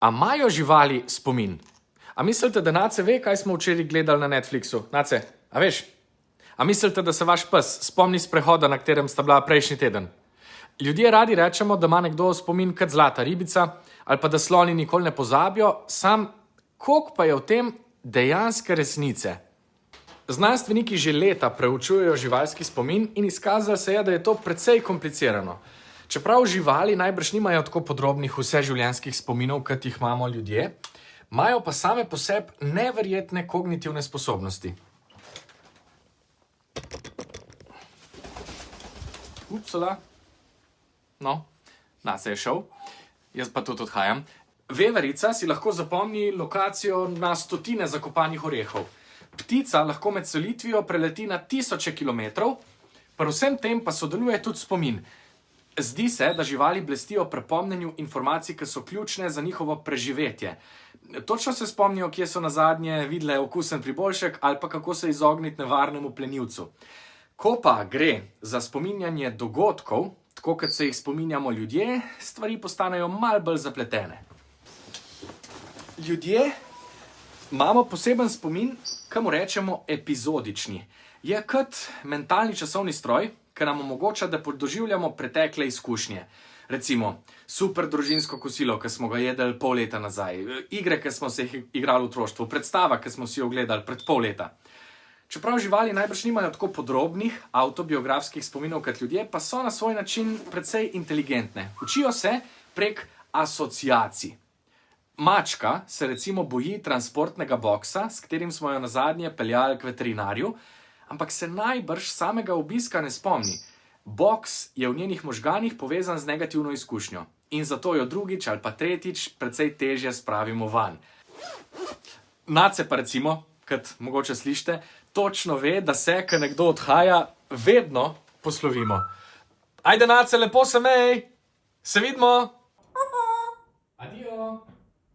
A imajo živali spomin? A mislite, da Nace ve, kaj smo včeraj gledali na Netflixu? Nace, a veš? A mislite, da se vaš pes spomni sprehoda, na katerem sta bila prejšnji teden? Ljudje radi rečemo, da ima nekdo spomin kot zlata ribica, ali pa da sloni nikoli ne pozabijo, sam koliko pa je v tem dejanske resnice? Znanstveniki že leta preučujejo živalski spomin in izkazalo se je, da je to precej komplicirano. Čeprav živali najbrž nimajo tako podrobnih vseživljenjskih spominov, kot jih imamo ljudje, imajo pa same po sebi neverjetne kognitivne sposobnosti. Upsala. No, Nace je šel, jaz pa tudi odhajam. Veverica si lahko zapomni lokacijo na stotine zakopanih orehov. Ptica lahko med selitvijo preleti na tisoče kilometrov, pri vsem tem pa sodeluje tudi spomin. Zdi se, da živali blestijo pri pomnenju informacij, ki so ključne za njihovo preživetje. Točno se spomnijo, kje so nazadnje videle okusen priboljšek ali pa kako se izogniti nevarnemu plenilcu. Ko pa gre za spominjanje dogodkov, tako kot se jih spominjamo ljudje, stvari postanejo malo bolj zapletene. Ljudje imamo poseben spomin, ki mu rečemo epizodični. Je kot mentalni časovni stroj, ki nam omogoča, da doživljamo pretekle izkušnje. Recimo, super družinsko kosilo, ki smo ga jedli pol leta nazaj, igre, ki smo se jih igrali v otroštvu, predstava, ki smo si jo ogledali pred pol leta. Čeprav živali najbrž nimajo tako podrobnih avtobiografskih spominov kot ljudje, pa so na svoj način precej inteligentne. Učijo se prek asociacij. Mačka se recimo boji transportnega boksa, s katerim smo jo nazadnje peljali k veterinarju, ampak se najbrž samega obiska ne spomni. Boks je v njenih možganih povezan z negativno izkušnjo in zato jo drugič ali pa tretjič precej težje spravimo van. Nace pa recimo, kot mogoče slišite, točno ve, da se, ko nekdo odhaja, vedno poslovimo. Ajde, Nace, lepo se mej! Se vidimo!